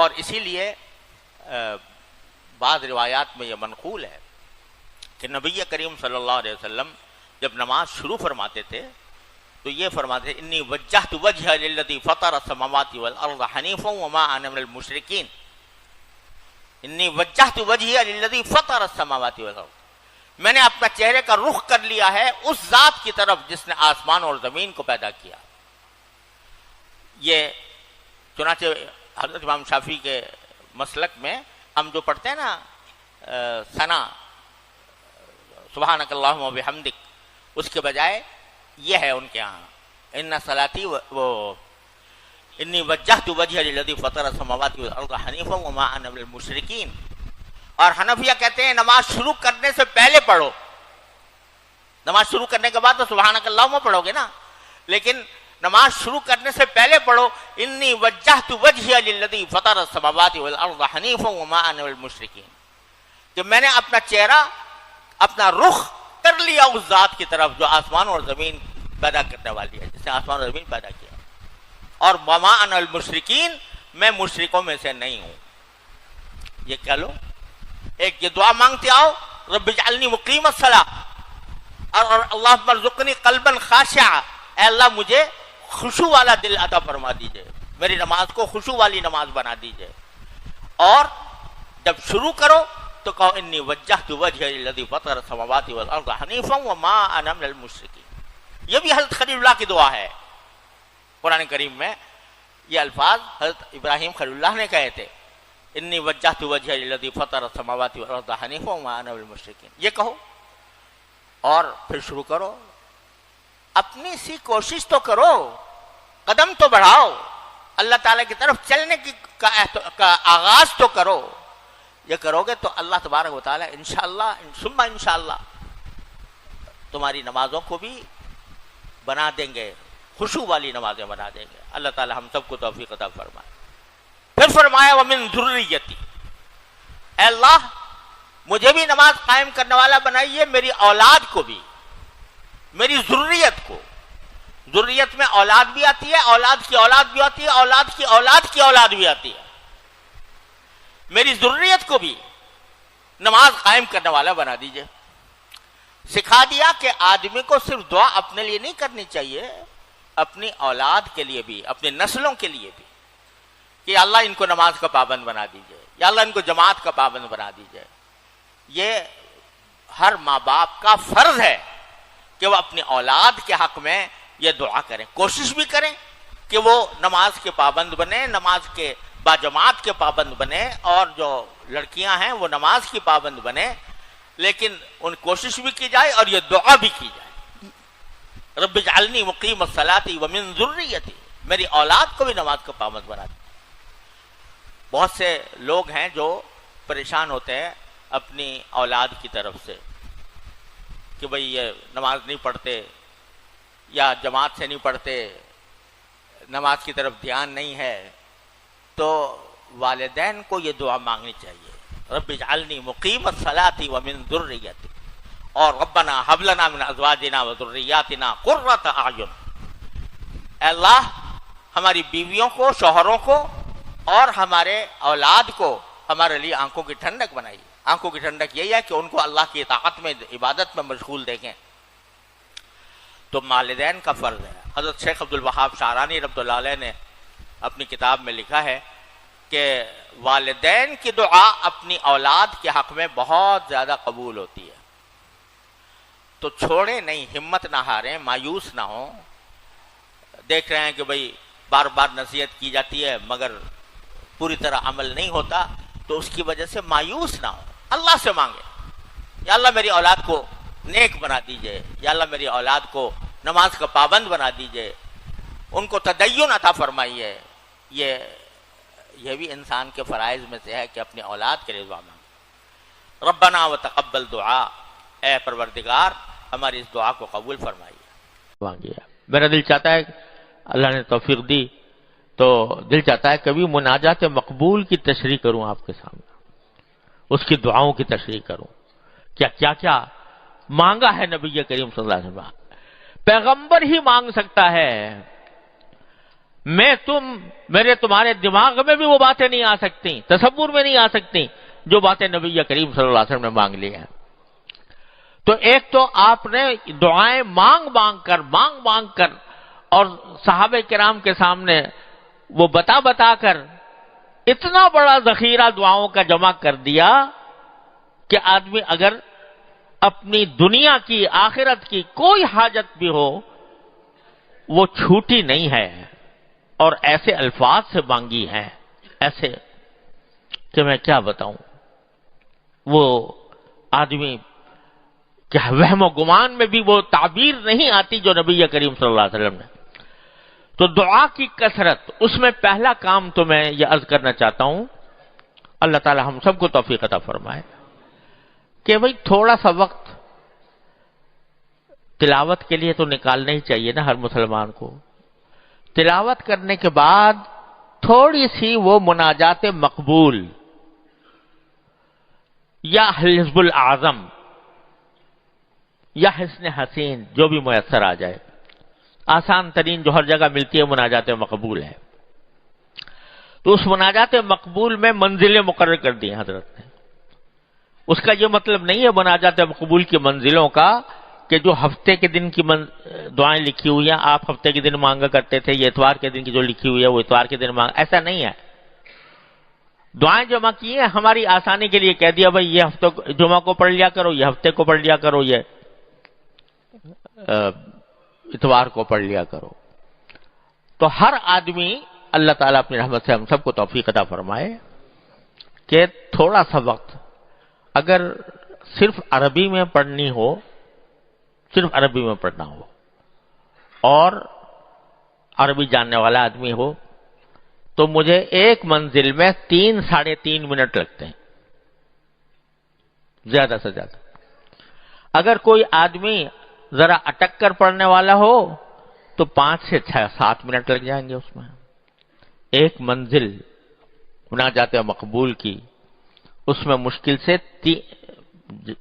اور اسی لیے بعض روایات میں یہ منقول ہے کہ نبی کریم صلی اللہ علیہ وسلم جب نماز شروع فرماتے تھے تو یہ فرماتے تھے انی وجہت وجہ للذی فطر السماوات والارض حنیفا وما انا من المشرکین. انی وجہت وجہی للذی فطر السماوات والارض، میں نے اپنا چہرے کا رخ کر لیا ہے اس ذات کی طرف جس نے آسمان اور زمین کو پیدا کیا. یہ چنانچہ حضرت امام شافعی کے مسلک میں ہم جو پڑھتے ہیں نا ثنا سبحانک اللہم و بحمدک، اس کے بجائے یہ ہے ان کے ہاں ان صلاتی وہ انی وجہت وجہ للذی فطر السماوات والارض حنیفا وما انا من المشرکین. اور حنفیہ کہتے ہیں نماز شروع کرنے سے پہلے پڑھو، نماز شروع کرنے کے بعد تو سبحانک اللہم پڑھو گے نا، لیکن نماز شروع کرنے سے پہلے پڑھو انی وجہت وجہی للذی فطر السماوات والارض حنیفا وما انا من المشرکین، کہ میں نے اپنا چہرہ اپنا رخ کر لیا اس ذات کی طرف جو آسمان اور زمین پیدا کرنے والی ہے، جس نے آسمان اور زمین پیدا کیا، اور وما انا المشرکین، میں مشرکوں میں سے نہیں ہوں. یہ کہہ لو، ایک یہ دعا مانگتے آؤ رب اجعلنی مقیم الصلاۃ، اور اللہم ارزقنی قلبا خاشعا، اے اللہ مجھے خشوع والا دل عطا فرما دیجئے، میری نماز کو خشوع والی نماز بنا دیجئے. اور جب شروع کرو تو کہو انی وجہت وجہی للذی فطر السماوات والارض حنیفا وما انا من المشرکین. یہ بھی حضرت خلیل اللہ کی دعا ہے. قرآن کریم میں یہ الفاظ حضرت ابراہیم خلیل اللہ نے کہے تھے انی وجہت وجہی للذی فطر السماوات والارض حنیفا وما انا من المشرکین. یہ کہو اور پھر شروع کرو. اپنی سی کوشش تو کرو، قدم تو بڑھاؤ، اللہ تعالیٰ کی طرف چلنے کا آغاز تو کرو. یہ کرو گے تو اللہ تبارک و تعالیٰ انشاءاللہ ثم انشاءاللہ تمہاری نمازوں کو بھی بنا دیں گے، خشوع والی نمازیں بنا دیں گے. اللہ تعالیٰ ہم سب کو توفیق عطا فرمائے. پھر فرمایا ومن ذریتی، اے اللہ مجھے بھی نماز قائم کرنے والا بنائیے، میری اولاد کو بھی، میری ذریت کو. ذریت میں اولاد بھی آتی ہے، اولاد کی اولاد بھی آتی ہے، اولاد کی اولاد کی اولاد بھی آتی ہے. میری ذریت کو بھی نماز قائم کرنے والا بنا دیجئے. سکھا دیا کہ آدمی کو صرف دعا اپنے لیے نہیں کرنی چاہیے، اپنی اولاد کے لیے بھی، اپنی نسلوں کے لیے بھی، کہ اللہ ان کو نماز کا پابند بنا دیجئے، یا اللہ ان کو جماعت کا پابند بنا دیجئے. یہ ہر ماں باپ کا فرض ہے کہ وہ اپنی اولاد کے حق میں یہ دعا کریں، کوشش بھی کریں کہ وہ نماز کے پابند بنے، نماز کے باجماعت کے پابند بنے، اور جو لڑکیاں ہیں وہ نماز کی پابند بنے. لیکن ان کوشش بھی کی جائے اور یہ دعا بھی کی جائے رب اجعلنی مقیم الصلاۃ ومن ذریتی، میری اولاد کو بھی نماز کا پابند بنا دے. بہت سے لوگ ہیں جو پریشان ہوتے ہیں اپنی اولاد کی طرف سے کہ بھئی یہ نماز نہیں پڑھتے یا جماعت سے نہیں پڑھتے، نماز کی طرف دھیان نہیں ہے. تو والدین کو یہ دعا مانگنی چاہیے رب اجعلنی مقیم الصلاۃ ومن ذریتی، اور ربنا ھب لنا من ازواجنا وذریاتنا قرۃ اعین. اے اللہ ہماری بیویوں کو، شوہروں کو اور ہمارے اولاد کو ہمارے لیے آنکھوں کی ٹھنڈک بنائیے. آنکھوں کی ٹھنڈک یہی ہے کہ ان کو اللہ کی اطاعت میں، عبادت میں مشغول دیکھیں. تو والدین کا فرض ہے. حضرت شیخ عبد الوہاب شعرانی رحمۃ اللہ علیہ نے اپنی کتاب میں لکھا ہے کہ والدین کی دعا اپنی اولاد کے حق میں بہت زیادہ قبول ہوتی ہے. تو چھوڑیں نہیں، ہمت نہ ہاریں، مایوس نہ ہوں. دیکھ رہے ہیں کہ بھئی بار بار نصیحت کی جاتی ہے مگر پوری طرح عمل نہیں ہوتا، تو اس کی وجہ سے مایوس نہ ہوں. اللہ سے مانگے یا اللہ میری اولاد کو نیک بنا دیجئے، یا اللہ میری اولاد کو نماز کا پابند بنا دیجئے، ان کو تدین عطا فرمائیے. یہ بھی انسان کے فرائض میں سے ہے کہ اپنی اولاد کے لیے دعا مانگے. ربنا وتقبل دعا، اے پروردگار ہماری اس دعا کو قبول فرمائیے. میرا دل چاہتا ہے، اللہ نے توفیق دی تو دل چاہتا ہے کبھی مناجات مقبول کی تشریح کروں آپ کے سامنے، اس کی دعاؤں کی تشریح کروں. کیا کیا مانگا ہے نبی کریم صلی اللہ علیہ وسلم. پیغمبر ہی مانگ سکتا ہے. میرے تمہارے دماغ میں بھی وہ باتیں نہیں آ سکتی، تصور میں نہیں آ سکتی جو باتیں نبی کریم صلی اللہ علیہ وسلم نے مانگ لی ہیں۔ تو ایک تو آپ نے دعائیں مانگ مانگ کر اور صحابہ کرام کے سامنے وہ بتا کر اتنا بڑا ذخیرہ دعاؤں کا جمع کر دیا کہ آدمی اگر اپنی دنیا کی آخرت کی کوئی حاجت بھی ہو وہ چھوٹی نہیں ہے، اور ایسے الفاظ سے مانگی ہیں، ایسے کہ میں کیا بتاؤں، وہ آدمی کیا وہم و گمان میں بھی وہ تعبیر نہیں آتی جو نبی کریم صلی اللہ علیہ وسلم نے۔ تو دعا کی کثرت، اس میں پہلا کام تو میں یہ عرض کرنا چاہتا ہوں، اللہ تعالی ہم سب کو توفیق عطا فرمائے کہ بھئی تھوڑا سا وقت تلاوت کے لیے تو نکالنا ہی چاہیے نا ہر مسلمان کو۔ تلاوت کرنے کے بعد تھوڑی سی وہ مناجات مقبول یا حزب الاعظم یا حسن حسین جو بھی میسر آ جائے، آسان ترین جو ہر جگہ ملتی ہے مناجات مقبول ہے، تو اس مناجات مقبول میں منزلیں مقرر کر دی ہیں حضرت نے۔ اس کا یہ مطلب نہیں ہے مناجات مقبول کی منزلوں کا کہ جو ہفتے کے دن کی دعائیں لکھی ہوئی ہیں آپ ہفتے کے دن مانگا کرتے تھے، یہ اتوار کے دن کی جو لکھی ہوئی ہے وہ اتوار کے دن مانگا، ایسا نہیں ہے۔ دعائیں جمع کی ہیں ہماری آسانی کے لیے، کہہ دیا بھائی یہ ہفتے جمعہ کو پڑھ لیا کرو، یہ ہفتے کو پڑھ لیا کرو، یہ اتوار کو پڑھ لیا کرو۔ تو ہر آدمی اللہ تعالیٰ اپنی رحمت سے ہم سب کو توفیق عطا فرمائے کہ تھوڑا سا وقت اگر صرف عربی میں پڑھنی ہو، صرف عربی میں پڑھنا ہو اور عربی جاننے والا آدمی ہو تو مجھے ایک منزل میں 3-3.5 منٹ لگتے ہیں زیادہ سے زیادہ۔ اگر کوئی آدمی ذرا اٹک کر پڑھنے والا ہو تو 5 سے 7 منٹ لگ جائیں گے اس میں۔ ایک منزل مناجات مقبول کی، اس میں مشکل سے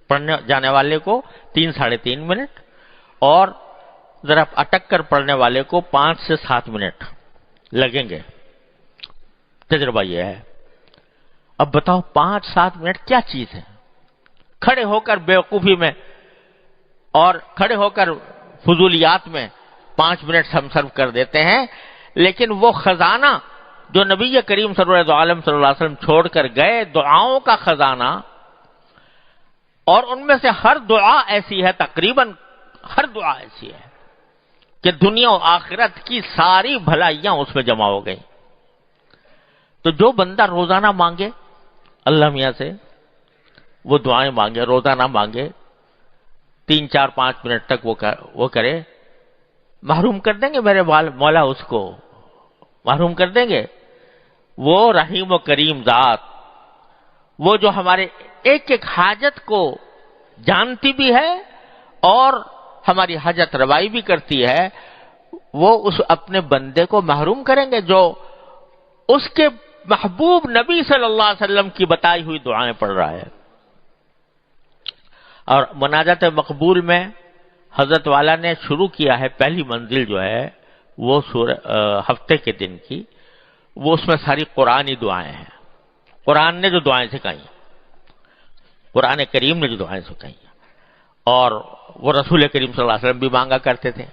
پڑھنے جانے والے کو 3-3.5 منٹ اور ذرا اٹک کر پڑھنے والے کو 5 سے 7 منٹ لگیں گے، تجربہ یہ ہے۔ اب بتاؤ 5-7 منٹ کیا چیز ہے؟ کھڑے ہو کر بیوقوفی میں اور کھڑے ہو کر فضولیات میں 5 منٹ ہم صرف کر دیتے ہیں، لیکن وہ خزانہ جو نبی کریم صلی اللہ علیہ وسلم چھوڑ کر گئے، دعاؤں کا خزانہ، اور ان میں سے ہر دعا ایسی ہے، تقریباً ہر دعا ایسی ہے کہ دنیا و آخرت کی ساری بھلائیاں اس میں جمع ہو گئیں۔ تو جو بندہ روزانہ مانگے اللہ میاں سے، وہ دعائیں مانگے، روزانہ مانگے، 3-4-5 منٹ تک وہ کرے، محروم کر دیں گے میرے مولا، اس کو محروم کر دیں گے۔ وہ رحیم و کریم ذات، وہ جو ہمارے ایک ایک حاجت کو جانتی بھی ہے اور ہماری حاجت روائی بھی کرتی ہے، وہ اس اپنے بندے کو محروم کریں گے جو اس کے محبوب نبی صلی اللہ علیہ وسلم کی بتائی ہوئی دعائیں پڑھ رہا ہے۔ اور مناجات مقبول میں حضرت والا نے شروع کیا ہے، پہلی منزل جو ہے وہ ہفتے کے دن کی، وہ اس میں ساری قرآنی دعائیں ہیں، قرآن نے جو دعائیں سکھائی ہیں، قرآن کریم نے جو دعائیں سکھائی ہیں، اور وہ رسول کریم صلی اللہ علیہ وسلم بھی مانگا کرتے تھے۔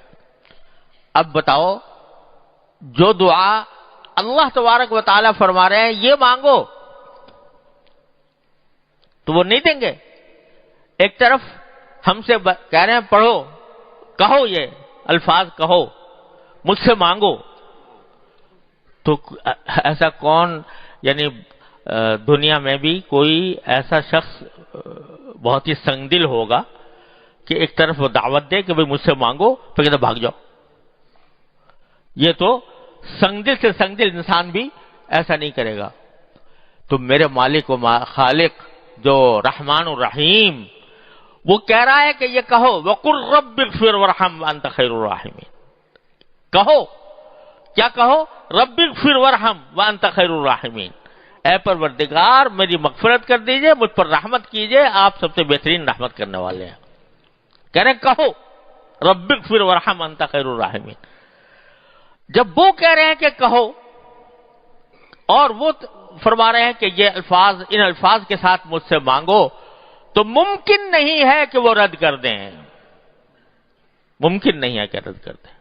اب بتاؤ جو دعا اللہ تبارک و تعالیٰ فرما رہے ہیں یہ مانگو تو وہ نہیں دیں گے، ایک طرف ہم سے کہہ رہے ہیں پڑھو، کہو، یہ الفاظ کہو، مجھ سے مانگو، تو ایسا کون، یعنی دنیا میں بھی کوئی ایسا شخص بہت ہی سنگ دل ہوگا کہ ایک طرف وہ دعوت دے کہ بھئی مجھ سے مانگو، پھر کہتا بھاگ جاؤ۔ یہ تو سنگ دل سے سنگ دل انسان بھی ایسا نہیں کرے گا۔ تو میرے مالک و خالق جو رحمان الرحیم، وہ کہہ رہا ہے کہ یہ کہو وَقُلْ رَبِّ اغْفِرْ وَارْحَمْ وَأَنْتَ خَيْرُ الرَّاحِمِينَ، کہو، کیا کہو؟ رَبِّ اغْفِرْ وَارْحَمْ وَأَنْتَ خَيْرُ الرَّاحِمِينَ، اے پروردگار میری مغفرت کر دیجئے، مجھ پر رحمت کیجئے، آپ سب سے بہترین رحمت کرنے والے ہیں۔ کہہ رہے کہو رَبِّ اغْفِرْ وَارْحَمْ وَأَنْتَ خَيْرُ الرَّاحِمِينَ۔ جب وہ کہہ رہے ہیں کہ کہو اور وہ فرما رہے ہیں کہ یہ الفاظ ان الفاظ کے ساتھ مجھ سے مانگو، تو ممکن نہیں ہے کہ وہ رد کر دیں، ممکن نہیں ہے کہ رد کر دیں۔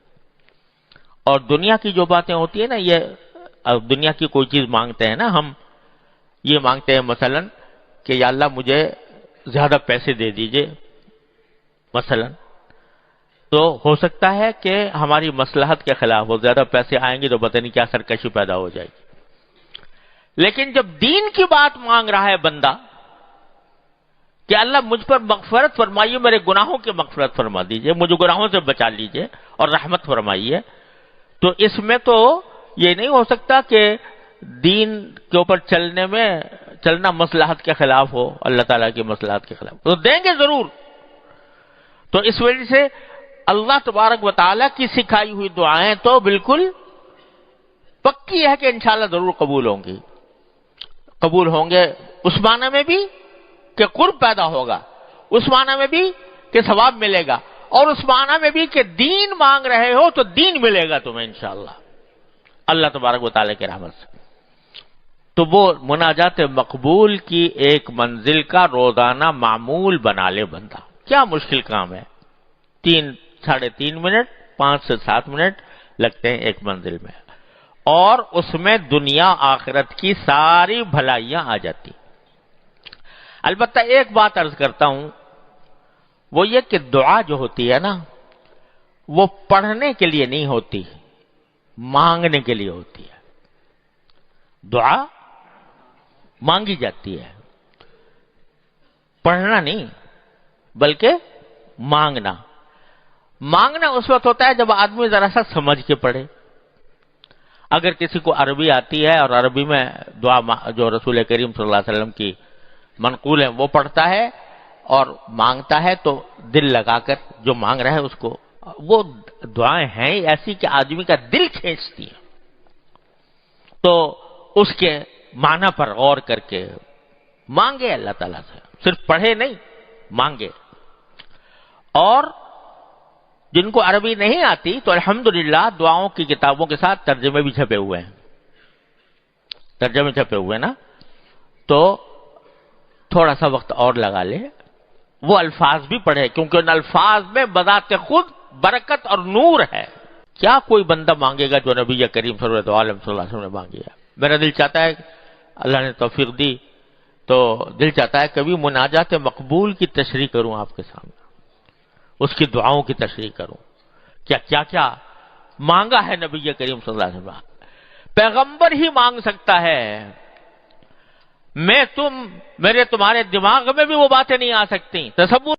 اور دنیا کی جو باتیں ہوتی ہیں نا، یہ دنیا کی کوئی چیز مانگتے ہیں نا، ہم یہ مانگتے ہیں مثلا کہ یا اللہ مجھے زیادہ پیسے دے دیجئے مثلا، تو ہو سکتا ہے کہ ہماری مصلحت کے خلاف ہو، زیادہ پیسے آئیں گے تو پتہ نہیں کیا سرکشی پیدا ہو جائے گی۔ لیکن جب دین کی بات مانگ رہا ہے بندہ کہ اللہ مجھ پر مغفرت فرمائیے، میرے گناہوں کی مغفرت فرما دیجئے، مجھے گناہوں سے بچا لیجئے اور رحمت فرمائیے، تو اس میں تو یہ نہیں ہو سکتا کہ دین کے اوپر چلنا مصلحت کے خلاف ہو، اللہ تعالیٰ کی مصلحت کے خلاف، تو دیں گے ضرور۔ تو اس وجہ سے اللہ تبارک و تعالیٰ کی سکھائی ہوئی دعائیں تو بالکل پکی ہے کہ انشاءاللہ ضرور قبول ہوں گی، قبول ہوں گے، اس معنی میں بھی کہ قرب پیدا ہوگا، اس معنی میں بھی کہ ثواب ملے گا، اور اس معنی میں بھی کہ دین مانگ رہے ہو تو دین ملے گا تمہیں انشاءاللہ اللہ تبارک و تعالیٰ کی رحمت سے۔ تو وہ مناجات مقبول کی ایک منزل کا روزانہ معمول بنا لے بندہ، کیا مشکل کام ہے، 3-3.5 منٹ 5 سے 7 منٹ لگتے ہیں ایک منزل میں، اور اس میں دنیا آخرت کی ساری بھلائیاں آ جاتی۔ البتہ ایک بات عرض کرتا ہوں، وہ یہ کہ دعا جو ہوتی ہے نا، وہ پڑھنے کے لیے نہیں ہوتی، مانگنے کے لیے ہوتی ہے۔ دعا مانگی جاتی ہے، پڑھنا نہیں بلکہ مانگنا۔ مانگنا اس وقت ہوتا ہے جب آدمی ذرا سا سمجھ کے پڑھے۔ اگر کسی کو عربی آتی ہے اور عربی میں دعا جو رسول کریم صلی اللہ علیہ وسلم کی منقول ہیں وہ پڑھتا ہے اور مانگتا ہے، تو دل لگا کر جو مانگ رہا ہے اس کو، وہ دعائیں ہیں ایسی کہ آدمی کا دل کھینچتی ہیں، تو اس کے معنی پر غور کر کے مانگے اللہ تعالیٰ سے، صرف پڑھے نہیں مانگے۔ اور جن کو عربی نہیں آتی تو الحمدللہ دعاؤں کی کتابوں کے ساتھ ترجمے بھی چھپے ہوئے ہیں، ترجمے چھپے ہوئے نا، تو تھوڑا سا وقت اور لگا لے، وہ الفاظ بھی پڑھے، کیونکہ ان الفاظ میں بذات خود برکت اور نور ہے۔ کیا کوئی بندہ مانگے گا جو نبی کریم صلی اللہ علیہ وسلم نے مانگی ہے؟ میرا دل چاہتا ہے، اللہ نے توفیق دی تو دل چاہتا ہے کبھی مناجات مقبول کی تشریح کروں آپ کے سامنے، اس کی دعاؤں کی تشریح کروں، کیا کیا مانگا ہے نبی کریم صلی اللہ علیہ وسلم۔ پیغمبر ہی مانگ سکتا ہے، میرے تمہارے دماغ میں بھی وہ باتیں نہیں آ سکتی، تصور